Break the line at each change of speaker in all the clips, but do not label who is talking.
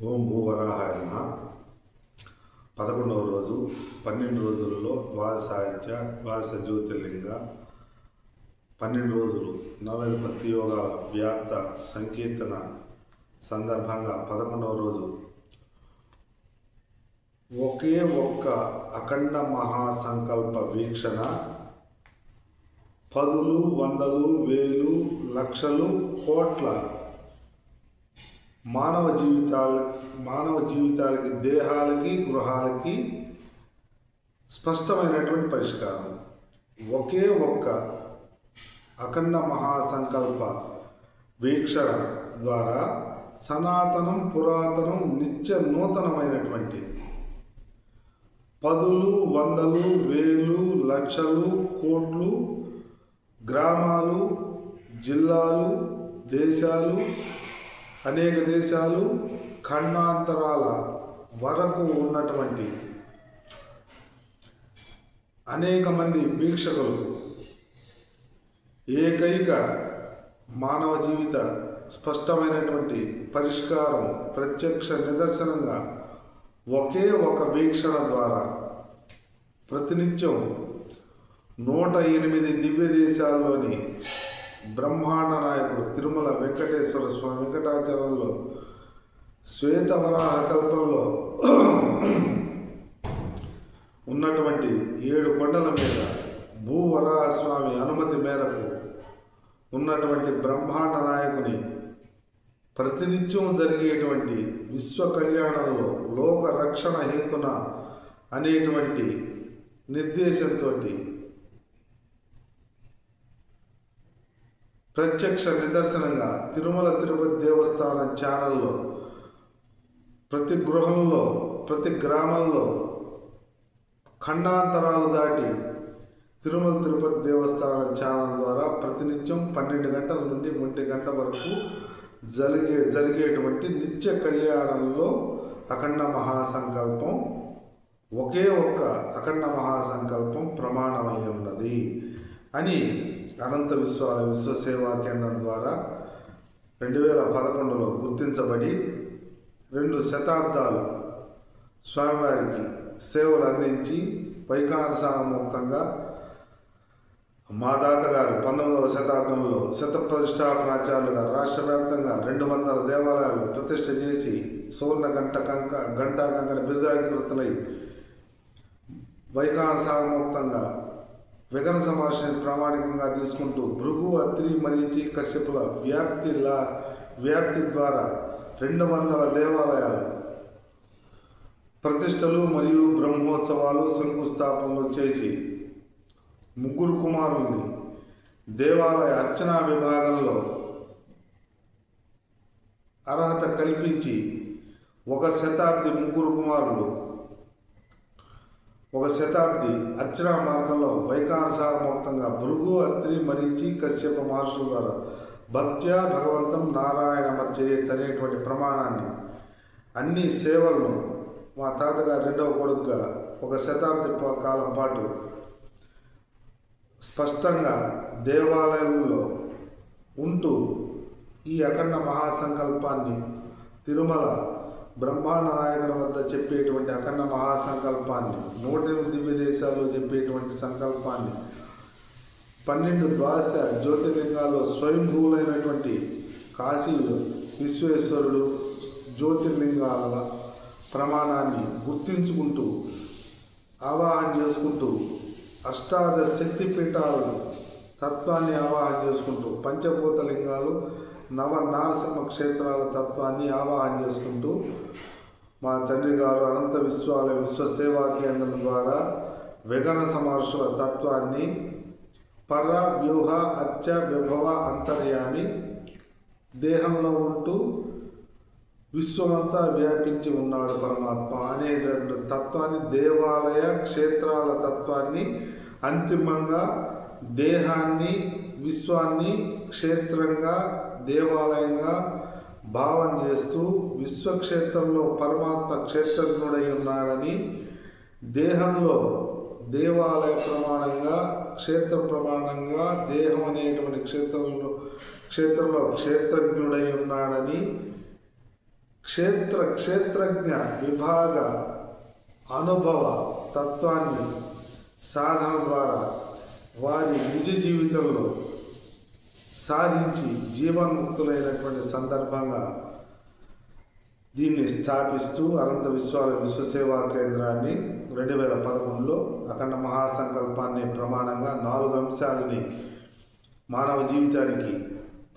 ఓం భూవరాహాయ నమః. 11వ రోజు 12 రోజుల్లో ద్వాదశాంచ ద్వాదశ జ్యోతిర్లింగ 12 రోజులు నవపతి యోగ వ్యాప్త సంకీర్తన సందర్భంగా 11వ రోజు ఒకే ఒక్క అఖండ మహాసంకల్ప వీక్షణ పదులు వందలు వేలు లక్షలు కోట్ల మానవ జీవితాలకి దేహాలకి గృహాలకి స్పష్టమైనటువంటి పరిష్కారం. ఒకే ఒక్క అఖండ మహాసంకల్ప వీక్షణ ద్వారా సనాతనం పురాతనం నిత్య నూతనమైనటువంటి పదులు వందలు వేలు లక్షలు కోట్లు గ్రామాలు జిల్లాలు దేశాలు అనేక దేశాలు ఖండాంతరాల వరకు ఉన్నటువంటి అనేక మంది వీక్షకులు ఏకైక మానవ జీవిత స్పష్టమైనటువంటి పరిష్కారం ప్రత్యక్ష నిదర్శనంగా ఒకే ఒక వీక్షణ ద్వారా ప్రతినిత్యం 108 దివ్య దేశాల్లోని బ్రహ్మాండ నాయకుడు తిరుమల వెంకటేశ్వర స్వామి వెంకటాచలంలో శ్వేతవరాహ కల్పంలో ఉన్నటువంటి 7 కొండల మీద భూవరాహ స్వామి అనుమతి మేరకు ఉన్నటువంటి బ్రహ్మాండ నాయకుని ప్రతినిత్యం జరిగేటువంటి విశ్వ కళ్యాణంలో లోక రక్షణ హేతున అనేటువంటి నిర్దేశంతో ప్రత్యక్ష నిదర్శనంగా తిరుమల తిరుపతి దేవస్థానం ఛానల్లో ప్రతి గృహంలో ప్రతి గ్రామంలో ఖండాంతరాలు దాటి తిరుమల తిరుపతి దేవస్థానం ఛానల్ ద్వారా ప్రతినిత్యం 12 గంటల నుండి 1 గంట వరకు జరిగేటువంటి నిత్య కళ్యాణంలో అఖండ మహాసంకల్పం ఒకే ఒక్క అఖండ మహాసంకల్పం ప్రమాణమై ఉన్నది అని అనంత విశ్వ సేవా కేంద్రం ద్వారా 2011లో గుర్తించబడి 2 శతాబ్దాలు స్వామివారికి సేవలు అందించి వైఖానసాముక్తంగా మా తాతగారు 19వ శతాబ్దంలో శతప్రతిష్టాపనాచార్యులుగా రాష్ట్ర వ్యాప్తంగా 200 దేవాలయాలు ప్రతిష్ఠ చేసి సువర్ణ గంటా కంకణ బిరుదాకృతులై వైఖానసాముక్తంగా విఘన సమావేశాన్ని ప్రామాణికంగా తీసుకుంటూ భృగు అత్రి మరీచి కశ్యపుల వ్యాప్తి ద్వారా 200 దేవాలయాలు ప్రతిష్టలు మరియు బ్రహ్మోత్సవాలు శంకుస్థాపనలు చేసి 3 కుమారుల్ని దేవాలయ అర్చనా విభాగంలో అర్హత కల్పించి 1 శతాబ్ది 3 కుమారులు 1 శతాబ్ది అర్చనా మార్గంలో వైఖానసాముక్తంగా భృగు అత్రి మరీచి కశ్యప మహర్షుల ద్వారా భక్త్యా భగవంతం నారాయణ మధ్యేత్ అనేటువంటి ప్రమాణాన్ని అన్ని సేవలను మా తాతగారు 2వ కొడుకుగా 1 శతాబ్ది కాలం పాటు స్పష్టంగా దేవాలయంలో ఉంటూ ఈ అఖండ మహాసంకల్పాన్ని తిరుమల బ్రహ్మాండ నాయకుల వద్ద చెప్పేటువంటి అఖండ మహాసంకల్పాన్ని 108 దివ్య దేశాల్లో చెప్పేటువంటి సంకల్పాన్ని 12 ద్వాదశ జ్యోతిర్లింగాల్లో స్వయంభూలైనటువంటి కాశీలో విశ్వేశ్వరుడు జ్యోతిర్లింగాల ప్రమాణాన్ని గుర్తించుకుంటూ ఆవాహన చేసుకుంటూ అష్టాదశ శక్తిపీఠాలను తత్వాన్ని ఆవాహన చేసుకుంటూ పంచభూత లింగాలు నవనారసింహ క్షేత్రాల తత్వాన్ని ఆవాహన చేసుకుంటూ మా తండ్రి గారు అనంత విశ్వ సేవా కేంద్రం ద్వారా విఘన సమర్షుల తత్వాన్ని పర వ్యూహ అర్చ విభవ అంతర్యామి దేహంలో ఉంటూ విశ్వమంతా వ్యాపించి ఉన్నాడు పరమాత్మ అనేటువంటి తత్వాన్ని దేవాలయ క్షేత్రాల తత్వాన్ని అంతిమంగా దేహాన్ని విశ్వాన్ని క్షేత్రంగా దేవాలయంగా భావన చేస్తూ విశ్వక్షేత్రంలో పరమాత్మ క్షేత్రజ్ఞుడై ఉన్నాడని దేహంలో దేవాలయ ప్రమాణంగా క్షేత్ర ప్రమాణంగా దేహం అనేటువంటి క్షేత్రంలో క్షేత్రజ్ఞుడై ఉన్నాడని క్షేత్రజ్ఞ విభాగ అనుభవ తత్వాన్ని సాధన ద్వారా వారి నిజ జీవితంలో సాధించి జీవన్ముక్తులైనటువంటి సందర్భంగా దీన్ని స్థాపిస్తూ అనంత విశ్వాల విశ్వసేవా కేంద్రాన్ని 2011లో అఖండ మహాసంకల్పాన్ని ప్రమాణంగా 4 అంశాలని మానవ జీవితానికి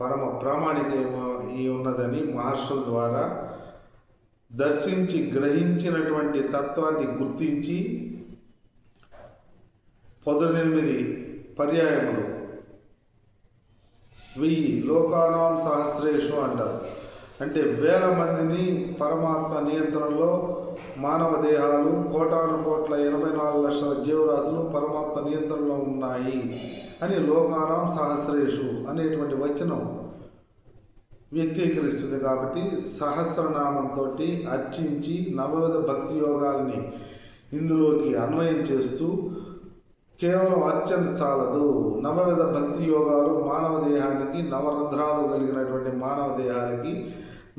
పరమ ప్రామాణిక ఉన్నదని మహర్షుల ద్వారా దర్శించి గ్రహించినటువంటి తత్వాన్ని గుర్తించి 18 పర్యాయములు 1000 లోకానాం సహస్రేషు అంటారు. అంటే 1000 మందిని పరమాత్మ నియంత్రణలో మానవ దేహాలు కోటాను కోట్ల 84 లక్షల జీవరాశులు పరమాత్మ నియంత్రణలో ఉన్నాయి అని లోకానాం సహస్రేషు అనేటువంటి వచనం వ్యక్తీకరిస్తుంది. కాబట్టి సహస్రనామంతో అర్చించి నవవిధ భక్తి యోగాల్ని ఇందులోకి అన్వయం చేస్తూ కేవలం అర్చన చాలదు, నవవిధ భక్తి యోగాలు మానవ దేహానికి నవరంధ్రాలు కలిగినటువంటి మానవ దేహానికి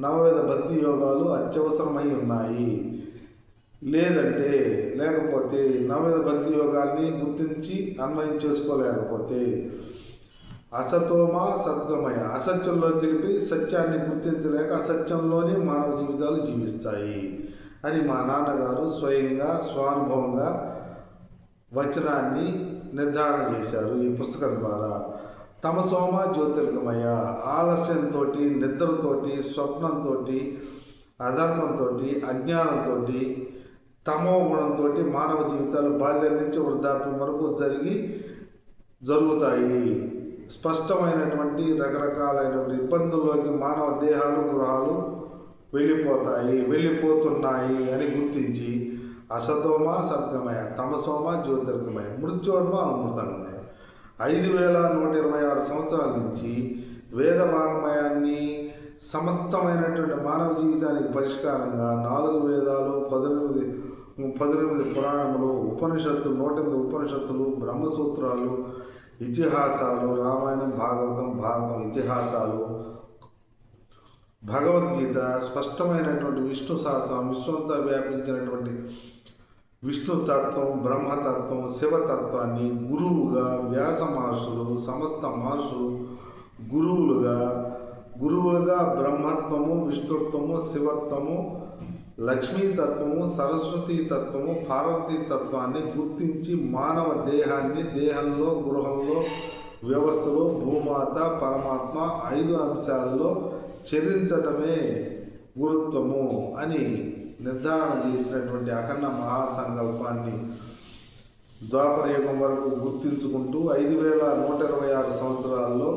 నవవిధ భక్తి యోగాలు అత్యవసరమై ఉన్నాయి. లేకపోతే నవవిధ భక్తి యోగాల్ని గుర్తించి అన్వయం చేసుకోలేకపోతే అసతోమ సద్గమయ అసత్యంలో గెలిపి సత్యాన్ని గుర్తించలేక అసత్యంలోనే మానవ జీవితాలు జీవిస్తాయి అని మా నాన్నగారు స్వయంగా స్వానుభవంగా వచనాన్ని నిర్ధారణ చేశారు ఈ పుస్తకం ద్వారా. తమసోమ జ్యోతిర్గమయ ఆలస్యంతో, నిద్రతోటి, స్వప్నంతో, అధర్మంతో, అజ్ఞానంతో, తమో గుణంతో మానవ జీవితాలు బాల్యం నుంచి వృద్ధాప్యం వరకు జరుగుతాయి. స్పష్టమైనటువంటి రకరకాలైనటువంటి ఇబ్బందుల్లోకి మానవ దేహాలు గృహాలు వెళ్ళిపోతున్నాయి అని గుర్తించి అసతోమ సద్గమయ, తమసోమ జ్యోతిర్గమయ, మృత్యోర్మ అమృతంగమయ 5126 సంవత్సరాల నుంచి వేద వాంగ్మయాన్ని సమస్తమైనటువంటి మానవ జీవితానికి పరిష్కారంగా 4 వేదాలు, 18 పురాణములు, ఉపనిషత్తులు, 108 ఉపనిషత్తులు, బ్రహ్మసూత్రాలు, ఇతిహాసాలు, రామాయణం, భాగవతం, భారతం ఇతిహాసాలు, భగవద్గీత, స్పష్టమైనటువంటి విష్ణు సహస్రం, విశ్వంతా వ్యాపించినటువంటి విష్ణుతత్వం, బ్రహ్మతత్వం, శివతత్వాన్ని గురువుగా వ్యాస మహర్షులు, సమస్త మహర్షులు గురువులుగా బ్రహ్మత్వము, విష్ణుత్వము, శివత్వము, లక్ష్మీతత్వము, సరస్వతీ తత్వము, పార్వతీ తత్వాన్ని గుర్తించి మానవ దేహాన్ని దేహంలో, గృహంలో, వ్యవస్థలో భూమాత పరమాత్మ 5 అంశాల్లో చెల్లించటమే గురుత్వము అని నిర్ధారణ చేసినటువంటి అఖండ మహాసంకల్పాన్ని ద్వాపరయుగం వరకు గుర్తించుకుంటూ 5126 సంవత్సరాల్లో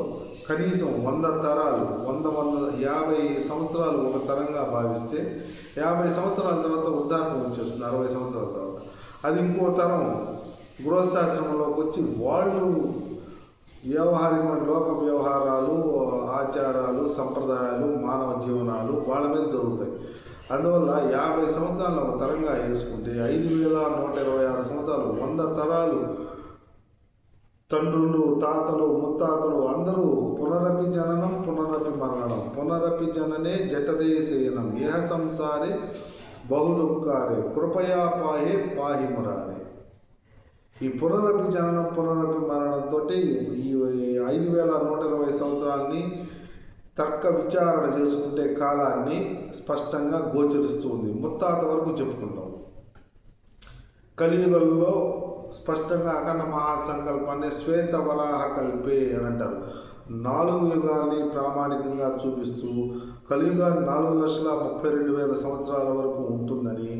కనీసం 100 తరాలు 50 సంవత్సరాలు ఒక తరంగా భావిస్తే 50 సంవత్సరాల తర్వాత వృద్ధాప్యం వచ్చేస్తుంది. 60 సంవత్సరాల తర్వాత అది ఇంకో తరం గృహస్థాశ్రమంలోకి వచ్చి వాళ్ళు వ్యవహారికమైన లోక వ్యవహారాలు, ఆచారాలు, సంప్రదాయాలు, మానవ జీవనాలు వాళ్ళ మీద జరుగుతాయి. అందువల్ల 50 సంవత్సరాలు ఒక తరంగా వేసుకుంటే 5126 సంవత్సరాలు 100 తరాలు తండ్రులు, తాతలు, ముత్తాతలు అందరూ పునరపి జననం, పునరపి మరణం, పునరపి జననే జఠరే శయనం, ఇహ సంసారే బహుదుఃఖారే కృపయా పాహే పాహి మురారే. ఈ పునరపి జననం, పునరపి మరణంతో ఈ 5120 సంవత్సరాలని తర్క విచారణ చేసుకుంటే కాలాన్ని స్పష్టంగా గోచరిస్తుంది. ముత్తాత వరకు చెప్పుకుంటాం. కలియుగంలో స్పష్టంగా అఖండ మహాసంకల్పాన్ని శ్వేత వరాహ కల్పే అని అంటారు. 4 యుగాల్ని ప్రామాణికంగా చూపిస్తూ కలియుగాన్ని 4,32,000 సంవత్సరాల వరకు ఉంటుందని,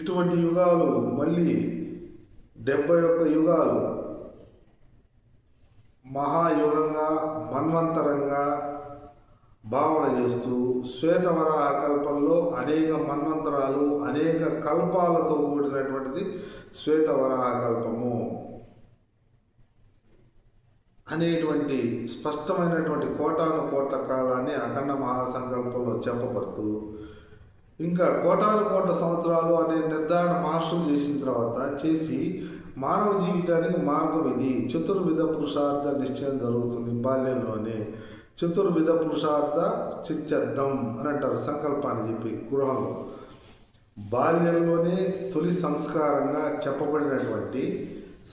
ఇటువంటి యుగాలు మళ్ళీ 71 యుగాలు మహాయుగంగా మన్వంతరంగా భావన చేస్తూ శ్వేతవరాహ కల్పంలో అనేక మన్వంతరాలు, అనేక కల్పాలతో కూడినటువంటిది శ్వేతవరాహ కల్పము అనేటువంటి స్పష్టమైనటువంటి కోటాను కోట్ల కాలాన్ని అఖండ మహాసంకల్పంలో చెప్పబడుతూ ఇంకా కోటాను కోట్ల సంవత్సరాలు అనే నిర్ధారణ మహర్షులు చేసిన తర్వాత చేసి మానవ జీవితానికి మార్గం ఇది. చతుర్విధ పురుషార్థ నిశ్చయం జరుగుతుంది బాల్యంలోనే. చతుర్విధ పురుషార్థ సిద్ధ్యర్థం అని అంటారు సంకల్పాన్ని చెప్పి గృహంలో. బాల్యంలోనే తొలి సంస్కారంగా చెప్పబడినటువంటి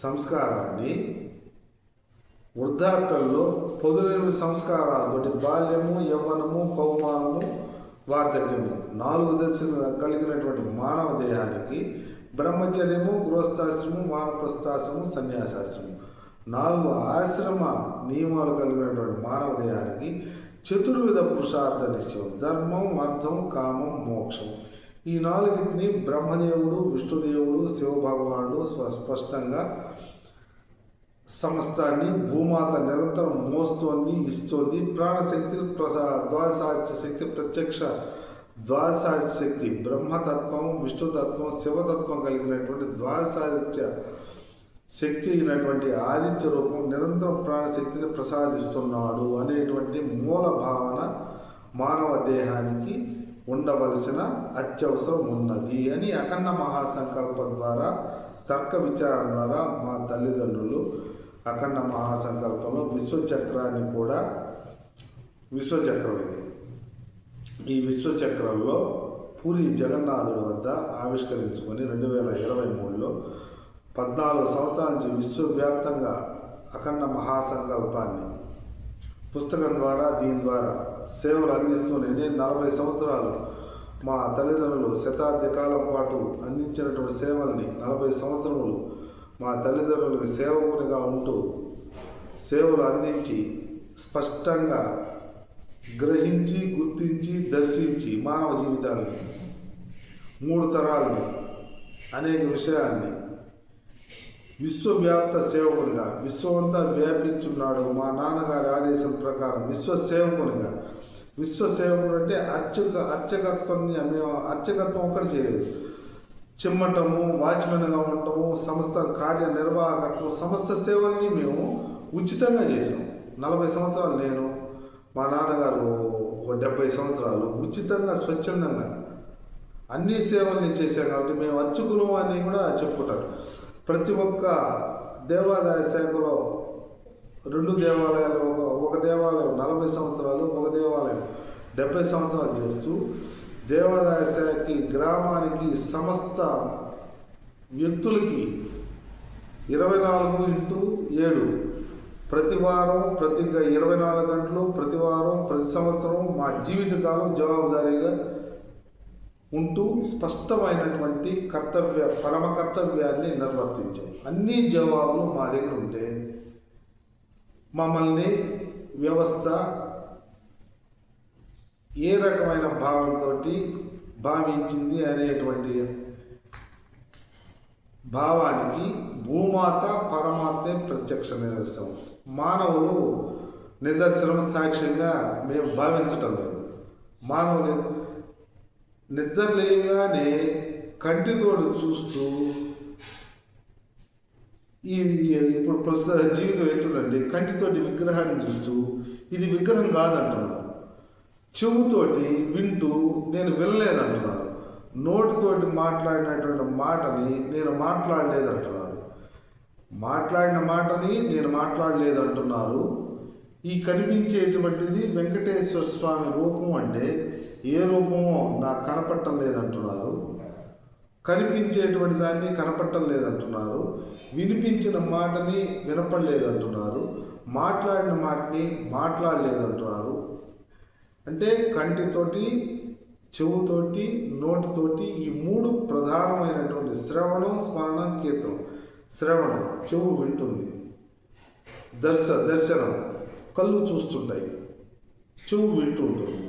సంస్కారాన్ని వృద్ధాప్యంలో పొదులేని సంస్కారాలతోటి బాల్యము, యవ్వనము, కౌమానము, వార్ధక్యము 4 దశలు కలిగినటువంటి మానవ దేహానికి బ్రహ్మచర్యము, గృహస్థాశ్రము, వానప్రస్థాశ్రము, సన్యాసాశ్రము 4 ఆశ్రమ నియమాలు కలిగినటువంటి మానవ దేహానికి చతుర్విధ పురుషార్థ నిశ్చయం ధర్మం, అర్థం, కామం, మోక్షం ఈ 4టిని బ్రహ్మదేవుడు, విష్ణుదేవుడు, శివభగవానుడు స్పష్టంగా సమస్తాన్ని భూమాత నిరంతరం మోస్తోంది, ఇస్తోంది. ప్రాణశక్తి, ద్వాదశాదిత్య శక్తి, ప్రత్యక్ష ద్వాదశాదిత్య శక్తి, బ్రహ్మతత్వం, విష్ణుతత్వం, శివతత్వం కలిగినటువంటి ద్వాదశాదిత్య శక్తి అయినటువంటి ఆదిత్య రూపం నిరంతరం ప్రాణశక్తిని ప్రసాదిస్తున్నాడు అనేటువంటి మూల భావన మానవ దేహానికి ఉండవలసిన అత్యవసరం ఉన్నది అని అఖండ మహాసంకల్పం ద్వారా, తర్క విచారణ ద్వారా మా తల్లిదండ్రులు అఖండ మహాసంకల్పంలో విశ్వచక్రాన్ని కూడా, విశ్వచక్రం ఇది, ఈ విశ్వచక్రంలో పూరి జగన్నాథుడి వద్ద ఆవిష్కరించుకొని 2023లో 14 సంవత్సరాల నుంచి విశ్వవ్యాప్తంగా అఖండ మహాసంకల్పాన్ని పుస్తకం ద్వారా, దీని ద్వారా సేవలు అందిస్తూనే 40 సంవత్సరాలు మా తల్లిదండ్రులు శతాబ్ది కాలం పాటు అందించినటువంటి సేవల్ని 40 సంవత్సరములు మా తల్లిదండ్రులకు సేవకునిగా ఉంటూ సేవలు అందించి స్పష్టంగా గ్రహించి, గుర్తించి, దర్శించి మానవ జీవితాన్ని 3 తరాలని అనేక విషయాన్ని విశ్వవ్యాప్త సేవకునిగా విశ్వమంతా వ్యాపించున్నాడు మా నాన్నగారి ఆదేశం ప్రకారం విశ్వసేవకునిగా. విశ్వసేవకుడు అంటే అర్చకత్వం ఒక్కటి చేయలేదు, చిమ్మటము, వాచ్మెన్గా ఉండటము, సమస్త కార్యనిర్వాహకత్వం, సమస్త సేవల్ని మేము ఉచితంగా చేసాం. 40 సంవత్సరాలు నేను, మా నాన్నగారు 70 సంవత్సరాలు ఉచితంగా, స్వచ్ఛందంగా అన్ని సేవల్ని చేశాం. కాబట్టి మేము అర్చకులు అని కూడా చెప్పుకుంటారు. ప్రతి ఒక్క దేవాలయ శాఖలో 2 దేవాలయాలు, ఒక దేవాలయం 40 సంవత్సరాలు, ఒక దేవాలయం 70 సంవత్సరాలు చేస్తూ దేవాదాయ శాఖకి, గ్రామానికి, సమస్త వ్యక్తులకి 24x7 ప్రతి వారం, ప్రతి 24 గంటలు, ప్రతి వారం, ప్రతి సంవత్సరం మా జీవితకాలం జవాబుదారీగా ఉంటూ స్పష్టమైనటువంటి పరమ కర్తవ్యాన్ని నిర్వర్తించాం. అన్ని జవాబులు మా దగ్గర ఉంటే మమ్మల్ని వ్యవస్థ ఏ రకమైన భావంతో భావించింది అనేటువంటి భావానికి భూమాత, పరమాత్మే ప్రత్యక్ష నిదర్శనం. మానవులు నిదర్శనం, సాక్ష్యంగా మేము భావించటం లేదు. మానవులు నిద్రలేగానే కంటితోడు చూస్తూ ఇప్పుడు ప్రస్తుత జీవితం ఏంటంటే కంటితోటి విగ్రహాన్ని చూస్తూ ఇది విగ్రహం కాదంటున్నారు, చెవుతోటి వింటూ నేను వినలేదంటున్నారు, నోటితోటి మాట్లాడినటువంటి మాటని నేను మాట్లాడలేదంటున్నారు, మాట్లాడిన మాటని నేను మాట్లాడలేదంటున్నారు. ఈ కనిపించేటువంటిది వెంకటేశ్వర స్వామి రూపం అంటే ఏ రూపమో నాకు కనపడటం లేదంటున్నారు, కనిపించేటువంటి దాన్ని కనపడటం లేదంటున్నారు, వినిపించిన మాటని వినపడలేదంటున్నారు, మాట్లాడిన మాటని మాట్లాడలేదంటున్నారు. అంటే కంటితోటి, చెవుతోటి, నోటితోటి ఈ 3 ప్రధానమైనటువంటి శ్రవణం, స్మరణం, కీర్తనం. శ్రవణం చెవు వింటుంది, దర్శనం కళ్ళు చూస్తుంటాయి, చెవు వింటుంటుంది,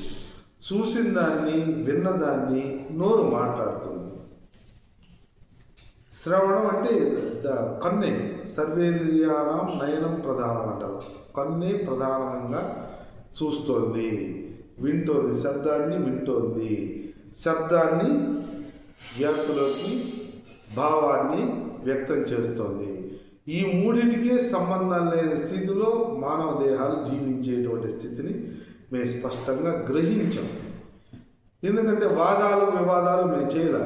చూసిన దాన్ని, విన్నదాన్ని నోరు మాట్లాడుతుంది. శ్రవణం అంటే కన్నే, సర్వేంద్రియానం నయనం ప్రధానం అంటారు. కన్నే ప్రధానంగా చూస్తోంది, వింటోంది, శబ్దాన్ని వింటోంది, శబ్దాన్ని వ్యాప్తిలోకి భావాన్ని వ్యక్తం చేస్తోంది. ఈ 3టికే సంబంధం లేని స్థితిలో మానవ దేహాలు జీవించేటువంటి స్థితిని మేము స్పష్టంగా గ్రహించాం. ఎందుకంటే వాదాలు, వివాదాలు మేము చేయలే.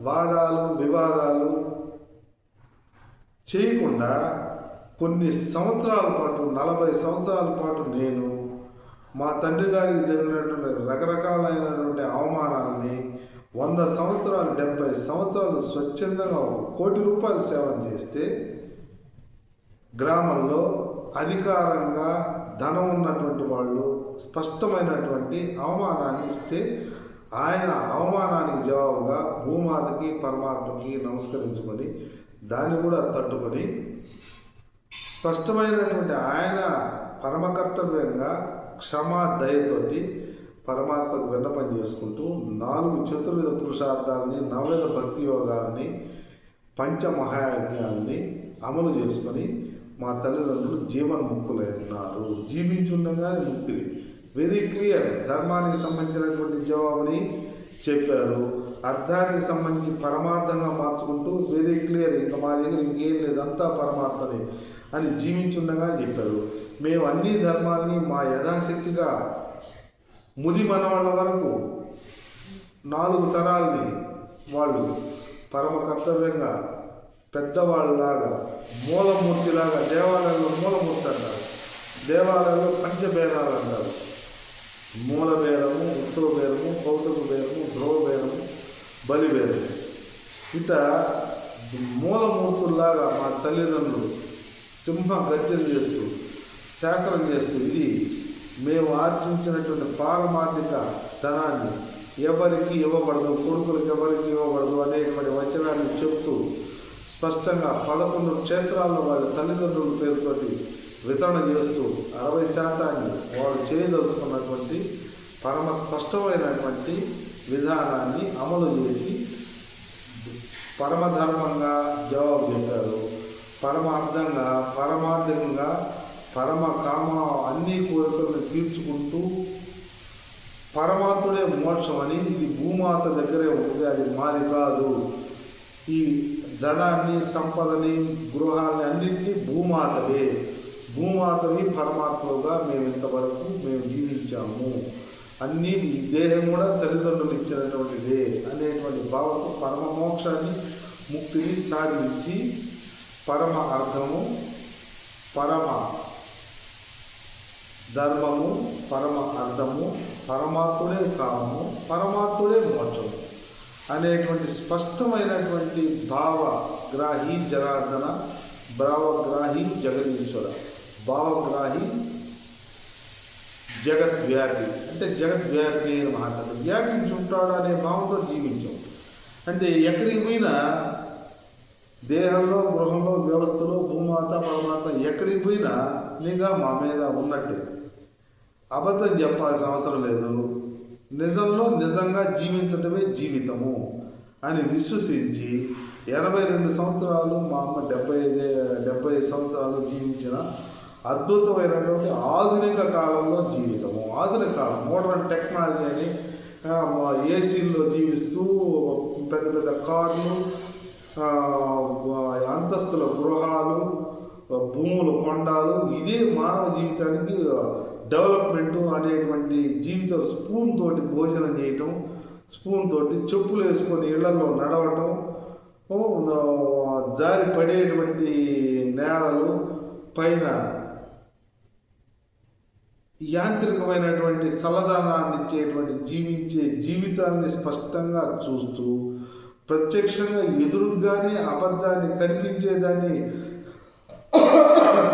వాదాలు, వివాదాలు చేయకుండా కొన్ని సంవత్సరాల పాటు, 40 సంవత్సరాల పాటు నేను మా తండ్రి గారికి జరిగినటువంటి రకరకాలైనటువంటి అవమానాలని 100 సంవత్సరాలు 70 సంవత్సరాలు స్వచ్ఛందంగా 1 కోటి రూపాయలు సేవ చేస్తే గ్రామంలో అధికారంగా ధనం ఉన్నటువంటి వాళ్ళు స్పష్టమైనటువంటి అవమానాన్ని ఇస్తే ఆయన అవమానానికి జవాబుగా భూమాతకి పరమాత్మకి నమస్కరించుకొని దాన్ని కూడా తట్టుకొని స్పష్టమైనటువంటి ఆయన పరమకర్తవ్యంగా క్షమా దయతోటి పరమాత్మకు విన్నపం చేసుకుంటూ 4 చతుర్విధ పురుషార్థాలని 9 భక్తి యోగాల్ని పంచమహాయజ్ఞాల్ని అమలు చేసుకొని మా తల్లిదండ్రులు జీవన్ముక్తులై ఉన్నారు. జీవించుండగానే ముక్తి వెరీ క్లియర్. ధర్మానికి సంబంధించినటువంటి జవాబుని చెప్పారు, అర్థానికి సంబంధించి పరమార్థంగా మార్చుకుంటూ వెరీ క్లియర్, ఇంకా మా దగ్గర ఇంకేం లేదు, అంతా పరమాత్మని అని జీవించుండగా చెప్పారు. మేము అన్ని ధర్మాన్ని మా యథాశక్తిగా ముది మనవాళ్ళ వరకు 4 తరాల్ని వాళ్ళు పరమ కర్తవ్యంగా పెద్దవాళ్ళలాగా మూలమూర్తిలాగా, దేవాలయంలో మూలమూర్తి అంటారు, దేవాలయంలో పంచభేదాలు అంటారు, మూలభేదము, ఉత్సవ భేదము, కౌతుక భేదము, ధ్రువ భేదము, బలి భేదము. ఇట మూలమూర్తుల్లాగా మా తల్లిదండ్రులు సింహ గర్జన చేస్తూ శాసనం చేస్తూ ఇది మేము ఆర్జించినటువంటి పారమార్థిక ధనాన్ని ఎవరికి ఇవ్వబడదు, కొడుకులకు ఎవరికి ఇవ్వబడదు అనేటువంటి వచనాన్ని చెప్తూ స్పష్టంగా 11 క్షేత్రాల్లో వాళ్ళ తల్లిదండ్రుల పేరుతోటి వితరణ చేస్తూ 60% వాళ్ళు చేయదలుచుకున్నటువంటి పరమ స్పష్టమైనటువంటి విధానాన్ని అమలు చేసి పరమధర్మంగా జవాబు చెప్పారు. పరమార్థంగా పరమార్థంగా పరమ కామ అన్ని కోరికలను తీర్చుకుంటూ పరమాత్ముడే మోక్షం అని, ఇది భూమాత దగ్గరే ఉంటుంది, అది మాది కాదు. ఈ ధనాన్ని, సంపదని, గృహాన్ని అన్నింటినీ భూమాతవి పరమాత్మగా మేము ఇంతవరకు మేము జీవించాము, అన్నీ ఈ దేహం కూడా తల్లిదండ్రులు ఇచ్చినటువంటిదే అనేటువంటి భావంతో పరమ మోక్షాన్ని, ముక్తిని సాధించి పరమ అర్థము, పరమ ధర్మము, పరమ అర్థము, పరమాత్ముడే కామము, పరమాత్ముడే మోక్షము అనేటువంటి స్పష్టమైనటువంటి భావగ్రాహి జనార్దన, భావగ్రాహి జగదీశ్వర, భావగ్రాహి జగద్వ్యాపి, అంటే జగద్వ్యాపి అని మాట్లాడు, వ్యాపించుంటాడు అనే భావంతో జీవించాం. అంటే ఎక్కడికి పోయినా దేహంలో, గృహంలో, వ్యవస్థలో భూమాత పరమాత్మ ఎక్కడికి పోయినా నిఘా మా మీద ఉన్నట్టు. అబద్ధం చెప్పాల్సిన అవసరం లేదు, నిజంలో నిజంగా జీవించడమే జీవితము అని విశ్వసించి 82 సంవత్సరాలు, మా అమ్మ 70 సంవత్సరాలు జీవించిన అద్భుతమైనటువంటి ఆధునిక కాలంలో జీవితము. ఆధునిక కాలం, మోడర్న్ టెక్నాలజీ అని ఏసీల్లో జీవిస్తూ పెద్ద పెద్ద కార్లు, అంతస్తుల గృహాలు, భూములు, కొండాలు, ఇదే మానవ జీవితానికి డెవలప్మెంటు అనేటువంటి జీవితం. స్పూన్ తోటి భోజనం చేయటం, స్పూన్ తోటి చెప్పులు వేసుకొని ఇళ్లలో నడవటం, జారి పడేటువంటి నేలలు పైన యాంత్రికమైనటువంటి చల్లదనాన్ని ఇచ్చేటువంటి జీవించే జీవితాన్ని స్పష్టంగా చూస్తూ ప్రత్యక్షంగా ఎదురుగానే అబద్ధాన్ని కనిపించేదాన్ని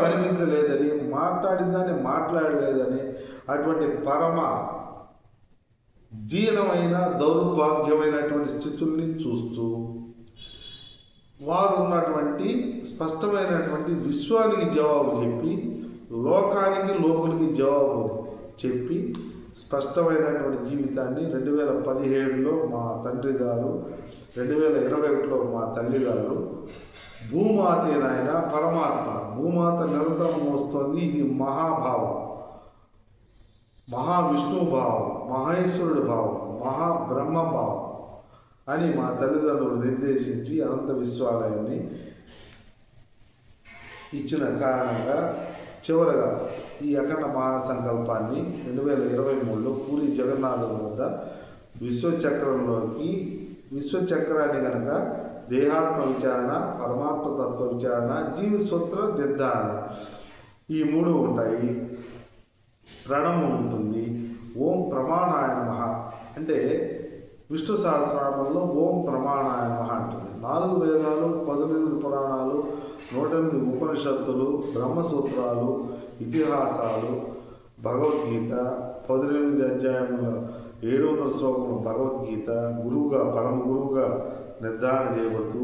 కనిపించలేదని, మాట్లాడిందాన్ని మాట్లాడలేదని, అటువంటి పరమ దీనమైన దౌర్భాగ్యమైనటువంటి స్థితుల్ని చూస్తూ వారు ఉన్నటువంటి స్పష్టమైనటువంటి విశ్వానికి జవాబు చెప్పి, లోకులకి జవాబు చెప్పి స్పష్టమైనటువంటి జీవితాన్ని 2017లో మా తండ్రి గారు, 2021లో మా తల్లి గారు, భూమాతే నాయన పరమాత్మ, భూమాత నిరంతరం మోస్తోంది, ఇది మహాభావం, మహావిష్ణు భావం, మహేశ్వరుడు భావం, మహాబ్రహ్మ భావం అని మా తల్లిదండ్రులు నిర్దేశించి అనంత విశ్వాలయాన్ని ఇచ్చిన కారణంగా చివరగా ఈ అఖండ మహాసంకల్పాన్ని 2023లో పూరి జగన్నాథుని వద్ద విశ్వచక్రాన్ని కనుక దేహాత్మ విచారణ, పరమాత్మ తత్వ విచారణ, జీవ సూత్ర నిర్ధారణ, ఈ 3 ఉంటాయి. ప్రణవం ఉంటుంది. ఓం ప్రమాణాయ నమః అంటే విష్ణు సహస్రనామంలో ఓం ప్రమాణాయ నమః అంటుంది. 4 వేదాలు, 18 పురాణాలు, 108 ఉపనిషత్తులు, బ్రహ్మసూత్రాలు, ఇతిహాసాలు, భగవద్గీత, 18 అధ్యాయముల 700 శ్లోకముల భగవద్గీత పరమ గురువుగా నిర్ధారణ చేయబడుతూ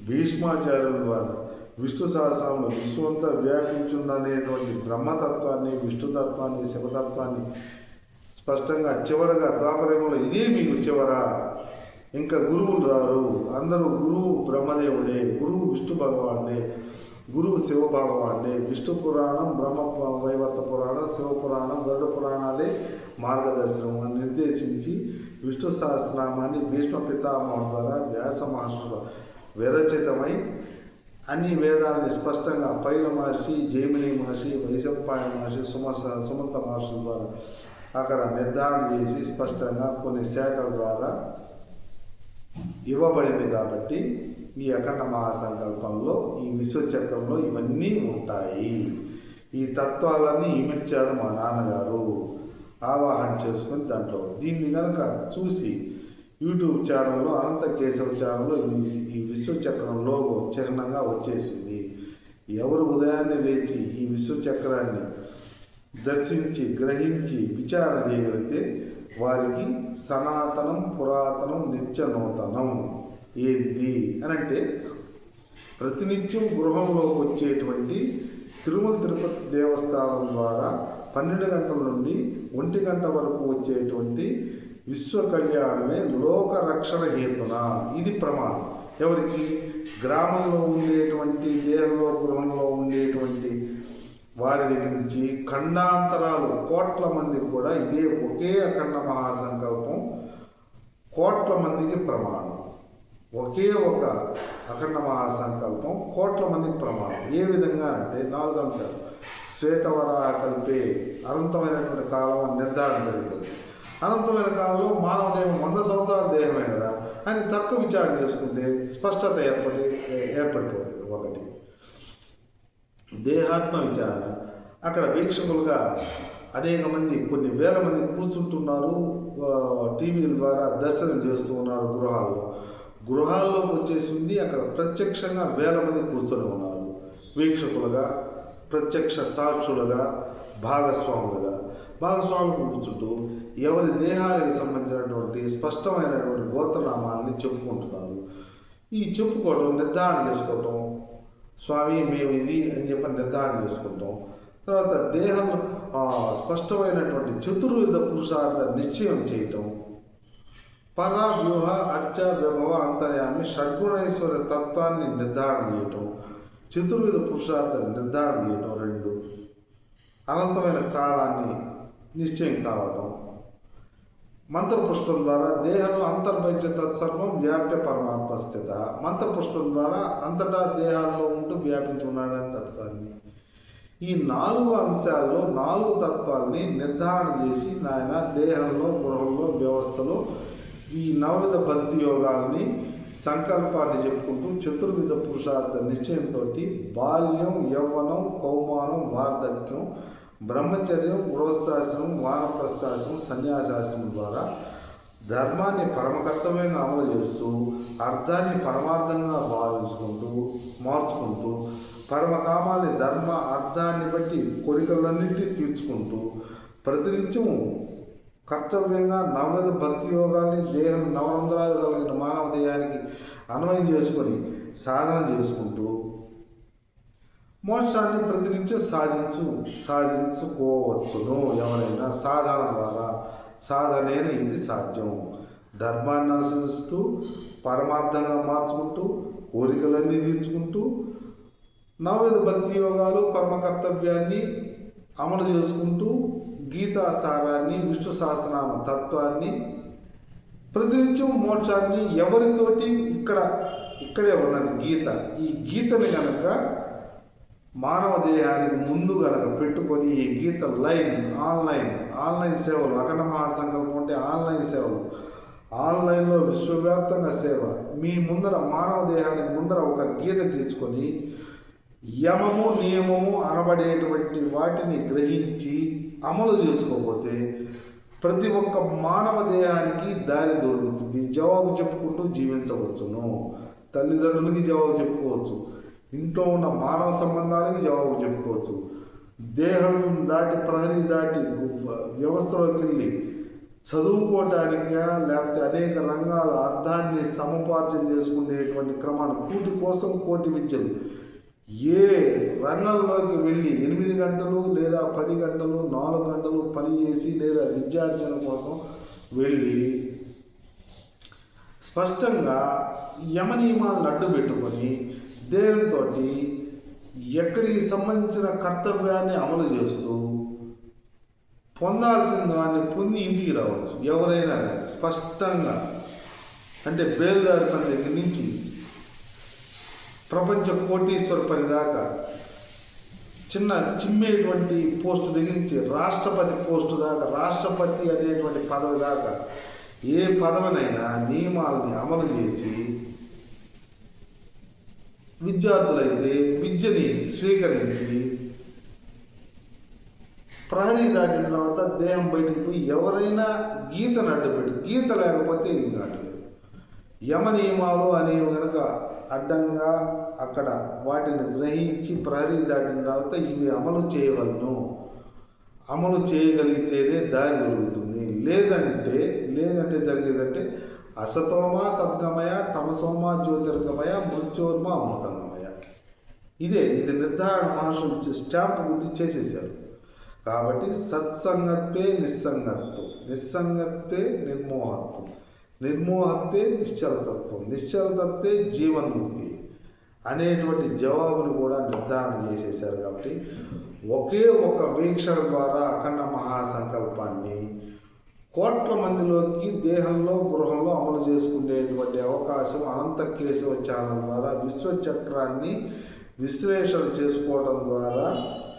భీష్మాచార్యుల ద్వారా విష్ణు సహస్రంలో విశ్వంతా వ్యాపించుందనేటువంటి బ్రహ్మతత్వాన్ని, విష్ణుతత్వాన్ని, శివతత్వాన్ని స్పష్టంగా చివరగా ద్వాపరయుగంలో ఇదే మీకు చివర, ఇంకా గురువులు రారు, అందరూ గురువు బ్రహ్మదేవుడే, గురువు విష్ణు భగవానుడే, గురువు శివ భగవానుడే, విష్ణు పురాణం, వైవర్త పురాణం, శివపురాణం, గరుడ పురాణాలే మార్గదర్శనం అని నిర్దేశించి విష్ణు సహస్రనామాన్ని భీష్మ పితామహుల ద్వారా వ్యాస మహర్షుల విరచితమై అన్ని వేదాలని స్పష్టంగా పైల మహర్షి, జైమిని మహర్షి, వైశంపాయన మహర్షి, సుమంత మహర్షుల ద్వారా అక్కడ నిర్ధారణ చేసి స్పష్టంగా కొన్ని శాఖల ద్వారా ఇవ్వబడింది. కాబట్టి ఈ అఖండ మహాసంకల్పంలో ఈ విశ్వచక్రంలో ఇవన్నీ ఉంటాయి. ఈ తత్వాలన్నీ ఇమిడ్చారు మా నాన్నగారు ఆవాహన చేసుకుని దాంట్లో. దీన్ని కనుక చూసి యూట్యూబ్ ఛానల్లో అనంత కేశవ ఛానల్లో ఈ విశ్వచక్రం లోగో చిహ్నంగా వచ్చేసింది. ఎవరు ఉదయాన్నే లేచి ఈ విశ్వచక్రాన్ని దర్శించి గ్రహించి విచారణ చేయగలిగితే వారికి సనాతనం, పురాతనం, నిత్య నూతనం ఏంది అని అంటే ప్రతినిత్యం గృహంలోకి వచ్చేటువంటి తిరుమల తిరుపతి దేవస్థానం ద్వారా 12 గంటల నుండి 1 గంట వరకు వచ్చేటువంటి విశ్వ కళ్యాణమే లోక రక్షణ హేతున. ఇది ప్రమాణం. ఎవరికి? గ్రామంలో ఉండేటువంటి, దేహంలో గృహంలో ఉండేటువంటి వారి దగ్గర నుంచి ఖండాంతరాలు కోట్ల మందికి కూడా ఇదే ఒకే అఖండ మహాసంకల్పం కోట్ల మందికి ప్రమాణం. ఒకే ఒక అఖండ మహాసంకల్పం కోట్ల మందికి ప్రమాణం. ఏ విధంగా అంటే 4 అంశాలు. శ్వేతవరాహ కల్పే అనంతమైనటువంటి కాలం నిర్ధారణ జరిగింది. అనంతమైన కాలంలో మానవ దేహం 100 సంవత్సరాల దేహమే కదా అని తర్క విచారణ చేసుకుంటే స్పష్టత ఏర్పడిపోతుంది. ఒకటి దేహాత్మ విచారణ. అక్కడ వీక్షకులుగా అనేక మంది, కొన్ని వేల మంది కూర్చుంటున్నారు, టీవీల ద్వారా దర్శనం చేస్తూ ఉన్నారు. గృహాల్లోకి వచ్చేసింది. అక్కడ ప్రత్యక్షంగా వేల మంది కూర్చొని ఉన్నారు వీక్షకులుగా, ప్రత్యక్ష సాక్షులుగా, భాగస్వాములు కూర్చుంటూ ఎవరి దేహాలకు సంబంధించినటువంటి స్పష్టమైనటువంటి గోత్రనామాలని చెప్పుకుంటున్నారు. ఈ చెప్పుకోవడం, నిర్ధారణ చేసుకోవటం, స్వామి మేము ఇది అని చెప్పి నిర్ధారణ చేసుకుంటాం. తర్వాత దేహం స్పష్టమైనటువంటి చతుర్విధ పురుషార్థ నిశ్చయం చేయటం, పర వ్యూహ అర్చ విభవ అంతర్యామి షడ్గుణేశ్వర తత్వాన్ని నిర్ధారణ చేయటం, చతుర్విధ పురుషార్థ నిర్ధారణ చేయటం, 2 అనంతమైన కాలాన్ని నిశ్చయం కావటం, మంత్రపుష్పం ద్వారా దేహంలో అంతర్భవించే తత్సర్వం వ్యాప్య పరమాత్మ స్థిత. మంత్రపుష్పం ద్వారా అంతటా దేహాల్లో ఉంటూ వ్యాపించి ఉన్నాడని తత్వాన్ని. ఈ 4 అంశాల్లో 4 తత్వాల్ని నిర్ధారణ చేసి నాయన దేహంలో, గృహంలో, వ్యవస్థలో ఈ 9 భక్తి యోగాల్ని సంకల్పాన్ని చెప్పుకుంటూ చతుర్విధ పురుషార్థ నిశ్చయంతో బాల్యం, యవ్వనం, కౌమానం, వార్ధక్యం, బ్రహ్మచర్యం, గృహస్థాశ్రమం, వానప్రస్థాశ్రమం, సన్యాసాశ్రమం ద్వారా ధర్మాన్ని పరమకర్తవ్యంగా అమలు చేస్తూ అర్థాన్ని పరమార్థంగా భావించుకుంటూ మార్చుకుంటూ పరమకామాన్ని ధర్మ అర్థాన్ని బట్టి కోరికలన్నింటినీ తీర్చుకుంటూ ప్రతినిత్యం కర్తవ్యంగా 9 భక్తి యోగాల్ని దేహం నవరంధ్రాలు కలిగిన మానవ దేహానికి అన్వయం చేసుకొని సాధన చేసుకుంటూ మోక్షాన్ని ప్రతినిత్యం సాధించుకోవచ్చును. ఎవరైనా సాధన ద్వారా. సాధనేన ఇది సాధ్యం. ధర్మాన్ని అనుసరిస్తూ పరమార్థంగా మార్చుకుంటూ కోరికలన్నీ తీర్చుకుంటూ 9 భక్తి యోగాలు పరమ కర్తవ్యాన్ని అమలు చేసుకుంటూ గీతా సారాన్ని, విష్ణు సహస్రనామ తత్వాన్ని, ప్రతినిత్యం మోక్షాన్ని ఎవరితోటి ఇక్కడే ఉన్నది గీత. ఈ గీతని కనుక మానవ దేహానికి ముందు కనుక పెట్టుకొని ఈ గీత ఆన్లైన్ సేవలు, అఖండ మహాసంకల్పం అంటే ఆన్లైన్ సేవలు, ఆన్లైన్లో విశ్వవ్యాప్తంగా సేవ మీ ముందర మానవ దేహానికి ముందర ఒక గీత గీచుకొని యమము నియమము అనబడేటువంటి వాటిని గ్రహించి అమలు చేసుకోకపోతే ప్రతి ఒక్క మానవ దేహానికి దారి దొరుకుతుంది, జవాబు చెప్పుకుంటూ జీవించవచ్చును. తల్లిదండ్రులకి జవాబు చెప్పుకోవచ్చు, ఇంట్లో ఉన్న మానవ సంబంధాలకి జవాబు చెప్పుకోవచ్చు, దేహం దాటి ప్రహరీ దాటి వ్యవస్థలోకి వెళ్ళి చదువుకోవటానికా లేకపోతే అనేక రంగాల అర్థాన్ని సముపార్జన చేసుకునేటువంటి క్రమాన్ని కూటి కోసం కోటి విద్యలు ఏ రంగంలోకి వెళ్ళి 8 గంటలు లేదా 10 గంటలు 4 గంటలు పని చేసి లేదా విద్యార్జన కోసం వెళ్ళి స్పష్టంగా యమనియమాలను అడ్డు పెట్టుకొని దేహంతో ఎక్కడికి సంబంధించిన కర్తవ్యాన్ని అమలు చేస్తూ పొందాల్సిన దాన్ని పొంది ఇంటికి రావచ్చు ఎవరైనా కానీ స్పష్టంగా. అంటే బేల్దారి పని దగ్గర నుంచి ప్రపంచ కోటీశ్వర పని దాకా, చిన్న చిమ్మేటువంటి పోస్టు దగ్గర నుంచి రాష్ట్రపతి పోస్టు దాకా, రాష్ట్రపతి అనేటువంటి పదవి దాకా ఏ పదవినైనా నియమాలని అమలు చేసి విద్యార్థులైతే విద్యని స్వీకరించి ప్రహరీ దాటిన తర్వాత దేహం బయటికి పోయి ఎవరైనా గీతను అడ్డుపెట్టి, గీత లేకపోతే ఇది దాటలేదు. యమ నియమాలు అనేవి కనుక అడ్డంగా అక్కడ వాటిని గ్రహించి ప్రహరీ దాటిన తర్వాత ఇవి అమలు చేయవలను, అమలు చేయగలిగితేనే దారి దొరుకుతుంది. లేదంటే జరిగేదంటే అసతోమ సద్గమయ తమసోమ జ్యోతిర్గమయ మృత్యోర్మ అమృతంగమయ. ఇది నిర్ధారణ మహర్షులు స్టాంప్ గుర్తు చేసేసారు. కాబట్టి సత్సంగత్వే నిస్సంగత్వం, నిస్సంగత్వే నిర్మోహత్వం, నిర్మోహత్వే నిశ్చలతత్వం, నిశ్చలతత్వే జీవన్ముక్తి అనేటువంటి జవాబును కూడా నిర్ధారణ చేసేసారు. కాబట్టి ఒకే ఒక వీక్షణ ద్వారా అఖండ మహాసంకల్పాన్ని కోట్ల మందిలోకి దేహంలో గృహంలో అమలు చేసుకునేటువంటి అవకాశం అనంత కేశవ ఛానల్ ద్వారా విశ్వచక్రాన్ని విశ్లేషణ చేసుకోవడం ద్వారా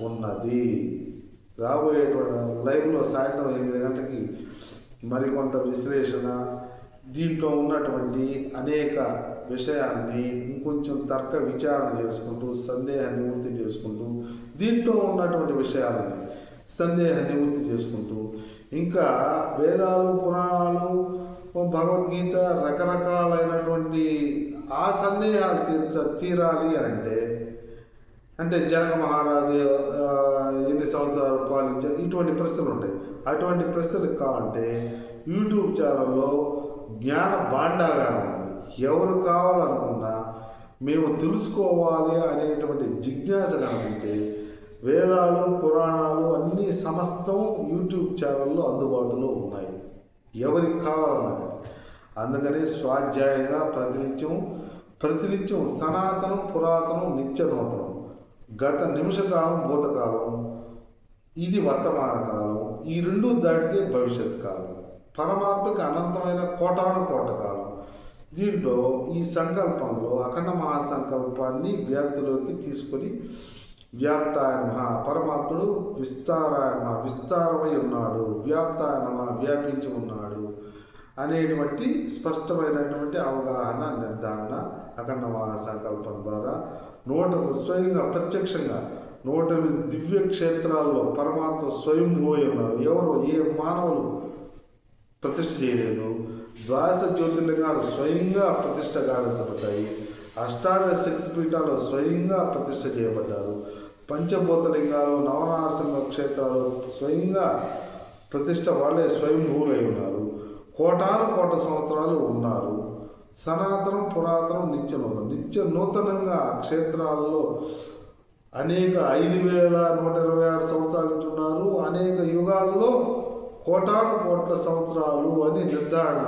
ఉన్నది. రాబోయేటువంటి లైవ్లో సాయంత్రం 8 గంటలకి మరికొంత విశ్లేషణ, దీంట్లో ఉన్నటువంటి అనేక విషయాన్ని ఇంకొంచెం తర్క విచారణ చేసుకుంటూ సందేహ నివృత్తి చేసుకుంటూ, దీంట్లో ఉన్నటువంటి విషయాలని సందేహ నివృత్తి చేసుకుంటూ, ఇంకా వేదాలు పురాణాలు భగవద్గీత రకరకాలైనటువంటి ఆ సందేహాలు తీరాలి అంటే జనక మహారాజు ఎన్ని సంవత్సరాలు పాలించారు, ఇటువంటి ప్రశ్నలు ఉంటాయి. అటువంటి ప్రశ్నలకు కావాలంటే యూట్యూబ్ ఛానల్లో జ్ఞాన భాండాగారం ఉంది. ఎవరు కావాలనుకున్నా మేము తెలుసుకోవాలి అనేటువంటి జిజ్ఞాస కనుకుంటే వేదాలు పురాణాలు అన్నీ సమస్తం యూట్యూబ్ ఛానల్లో అందుబాటులో ఉన్నాయి, ఎవరికి కావాలన్నా. అందుకని స్వాధ్యాయంగా ప్రతినిత్యం సనాతనం పురాతనం నిత్య నూతనం, గత నిమిషకాలం భూతకాలం, ఇది వర్తమాన కాలం, ఈ రెండు దాటితే భవిష్యత్ కాలం, పరమాత్మకి అనంతమైన కోటాను కోట కాలం. దీంట్లో ఈ సంకల్పంలో అఖండ మహాసంకల్పాన్ని వ్యాప్తిలోకి తీసుకొని వ్యాప్తాయ నమః, పరమాత్ముడు విస్తారమై ఉన్నాడు, వ్యాప్తాయ నమః వ్యాపించి ఉన్నాడు అనేటువంటి స్పష్టమైనటువంటి అవగాహన నిర్ధారణ అఖండ మహాసంకల్పం ద్వారా స్వయంగా ప్రత్యక్షంగా 108 దివ్య క్షేత్రాల్లో పరమాత్మ స్వయంభూయి ఉన్నాడు. ఎవరు ఏ మానవులు ప్రతిష్ఠ చేయలేదు. ద్వాదశ జ్యోతిర్లింగాలు స్వయంగా ప్రతిష్ఠ గావించబడ్డాయి. అష్టాదశ శక్తిపీఠాలు స్వయంగా ప్రతిష్ఠ చేయబడ్డారు. పంచభూతలింగాలు నవనారసింహ క్షేత్రాలు స్వయంగా ప్రతిష్ఠ వాళ్ళే స్వయంభూలై ఉన్నారు. కోటాను కోట సంవత్సరాలు ఉన్నారు. సనాతనం పురాతనం నిత్య నూతనంగా క్షేత్రాల్లో అనేక 5126 సంవత్సరాలు ఉన్నారు. అనేక యుగాల్లో కోటాను కోట్ల సంవత్సరాలు అని నిర్ధారణ,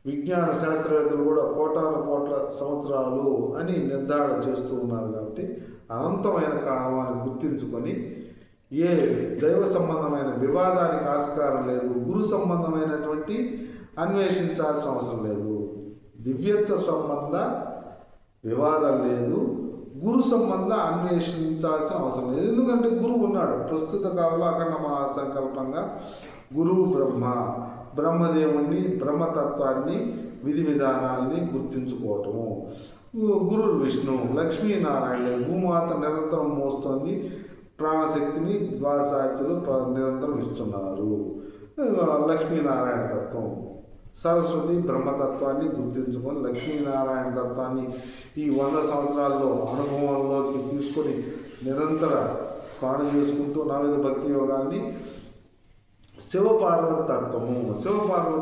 విజ్ఞాన శాస్త్రవేత్తలు కూడా కోటాను కోట్ల సంవత్సరాలు అని నిర్ధారణ చేస్తూ ఉన్నారు. కాబట్టి అనంతమైన కాలాన్ని గుర్తించుకొని ఏ దైవ సంబంధమైన వివాదానికి ఆస్కారం లేదు, గురు సంబంధమైనటువంటి అన్వేషించాల్సిన అవసరం లేదు, దివ్యత్వ సంబంధ వివాదం లేదు, గురు సంబంధ అన్వేషించాల్సిన అవసరం లేదు. ఎందుకంటే గురువు ఉన్నాడు. ప్రస్తుత కాలంలో అఖండ మహాసంకల్పంగా గురువు బ్రహ్మదేవుణ్ణి బ్రహ్మతత్వాన్ని విధి విధానాల్ని ప్రాణశక్తిని ద్వాదశార్చులు నిరంతరం ఇస్తున్నారు. లక్ష్మీనారాయణ తత్వం, సరస్వతి బ్రహ్మతత్వాన్ని గుర్తించుకొని లక్ష్మీనారాయణ తత్వాన్ని ఈ 100 సంవత్సరాల్లో అనుభవంలోకి తీసుకొని నిరంతర స్మరణ చేసుకుంటూ నవవిధ భక్తి యోగాన్ని శివపార్వతి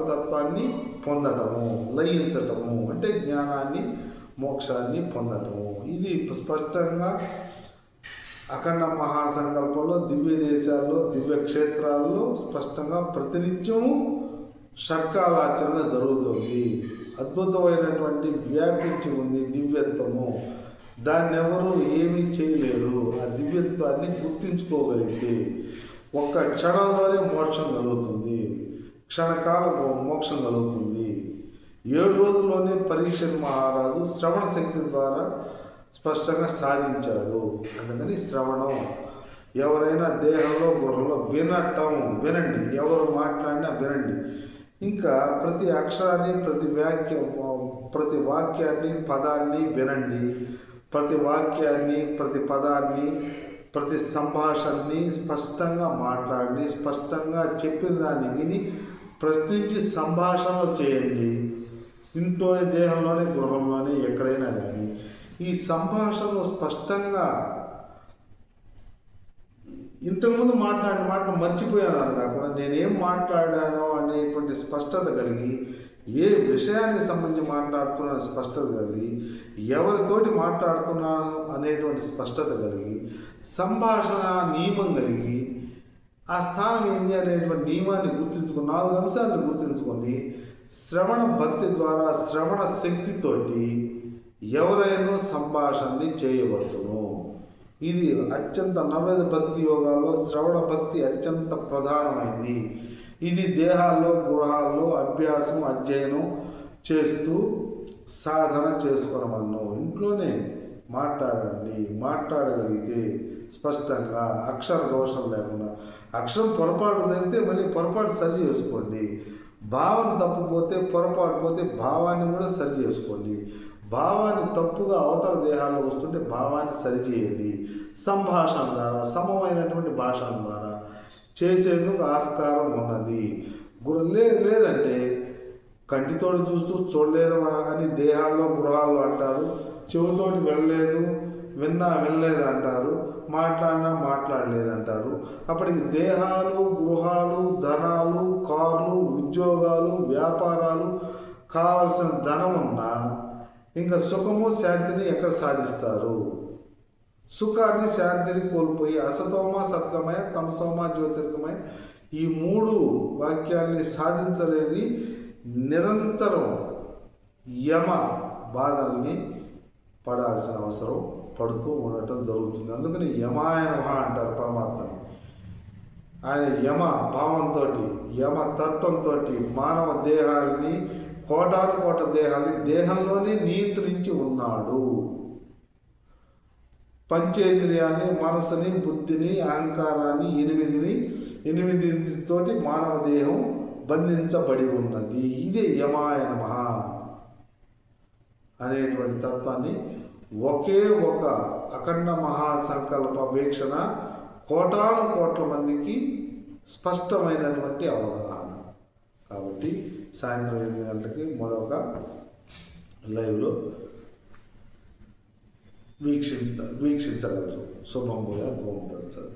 తత్వాన్ని పొందటము, లయించటము అంటే జ్ఞానాన్ని మోక్షాన్ని పొందటము. ఇది స్పష్టంగా అఖండ మహాసంకల్పంలో దివ్య దేశాల్లో దివ్య క్షేత్రాల్లో స్పష్టంగా ప్రతినిత్యము షట్కాల ఆచరణ జరుగుతుంది. అద్భుతమైనటువంటి వ్యాపించి ఉంది దివ్యత్వము. దాన్ని ఎవరు ఏమీ చేయలేరు. ఆ దివ్యత్వాన్ని గుర్తించుకోగలిగితే ఒక్క క్షణంలోనే మోక్షం కలుగుతుంది, క్షణకాల మోక్షం కలుగుతుంది. 7 రోజుల్లోనే పరీక్ష మహారాజు శ్రవణ శక్తి ద్వారా స్పష్టంగా సాధించాడు. అందుకని శ్రవణం, ఎవరైనా దేహంలో గృహంలో వినండి, ఎవరు మాట్లాడినా వినండి. ఇంకా ప్రతి అక్షరాన్ని ప్రతి వాక్యాన్ని పదాన్ని వినండి. ప్రతి వాక్యాన్ని ప్రతి పదాన్ని ప్రతి సంభాషణని స్పష్టంగా మాట్లాడి స్పష్టంగా చెప్పిన దాన్ని విని ప్రశ్నించి సంభాషణలు చేయండి. ఇంట్లోనే దేహంలోనే గృహంలోనే ఎక్కడైనా కానీ ఈ సంభాషణలు స్పష్టంగా ఇంతకుముందు మాట్లాడిన మాటలు మర్చిపోయాను కాకుండా నేనేం మాట్లాడానో అనేటువంటి స్పష్టత కలిగి, ఏ విషయానికి సంబంధించి మాట్లాడుతున్నాను స్పష్టత కలిగి, ఎవరితోటి మాట్లాడుతున్నాను అనేటువంటి స్పష్టత కలిగి, సంభాషణ నియమం కలిగి, ఆ స్థానం ఏంటి అనేటువంటి నియమాన్ని గుర్తించుకొని 4 అంశాలను గుర్తించుకొని శ్రవణ భక్తి ద్వారా శ్రవణ శక్తితోటి ఎవరైనా సంభాషణని చేయవచ్చును. ఇది అత్యంత నవవిధ భక్తి యోగాల్లో శ్రవణ భక్తి అత్యంత ప్రధానమైంది. ఇది దేహాల్లో గృహాల్లో అభ్యాసం అధ్యయనం చేస్తూ సాధన చేసుకోవడం. ఇంట్లోనే మాట్లాడగలిగితే స్పష్టంగా అక్షర దోషం లేకుండా, అక్షరం పొరపాటు జరిగితే మళ్ళీ పొరపాటు సరి చేసుకోండి. భావం తప్పుపోతే పొరపాటు పోతే భావాన్ని కూడా సరి చేసుకోండి. భావాన్ని తప్పుగా అవతల దేహాల్లో వస్తుంటే భావాన్ని సరిచేయండి. సంభాషణ ద్వారా సమమైనటువంటి భాషణ ద్వారా చేసేందుకు ఆస్కారం ఉన్నది. లేదంటే కంటితోటి చూస్తూ చూడలేదు అని దేహాల్లో గృహాల్లో అంటారు, చెవుతోటి వినలేదు అంటారు, మాట్లాడలేదు అంటారు. అప్పటికి దేహాలు గృహాలు ధనాలు కార్లు ఉద్యోగాలు వ్యాపారాలు కావలసిన ధనం ఉన్నా ఇంకా సుఖము శాంతిని ఎక్కడ సాధిస్తారు? సుఖాన్ని శాంతిని కోల్పోయి అసతోమ సత్కమయ తమసోమ జ్యోతిర్గమయ ఈ 3 వాక్యాల్ని సాధించలేని నిరంతరం యమ బాధల్ని పడాల్సిన అవసరం పడుతూ ఉండటం జరుగుతుంది. అందుకని యమాయ నమః అంటారు పరమాత్మని. ఆయన యమ భావంతో యమ తత్వంతో మానవ దేహాలని కోటాను దేహాన్ని దేహంలోనే నియంత్రించి ఉన్నాడు. పంచేంద్రియాల్ని మనసుని బుద్ధిని అహంకారాన్ని 8 మానవ దేహం బంధించబడి ఉన్నది. ఇదే యమాయ నమః అనేటువంటి తత్వాన్ని ఒకే ఒక అఖండ మహాసంకల్ప వీక్షణ కోట్ల మందికి స్పష్టమైనటువంటి అవగాహన. కాబట్టి సాయంత్రం 8 గంటలకి మరొక లైవ్లో వీక్షించగలరు. శుభం కూడా బాగుంటుంది సార్.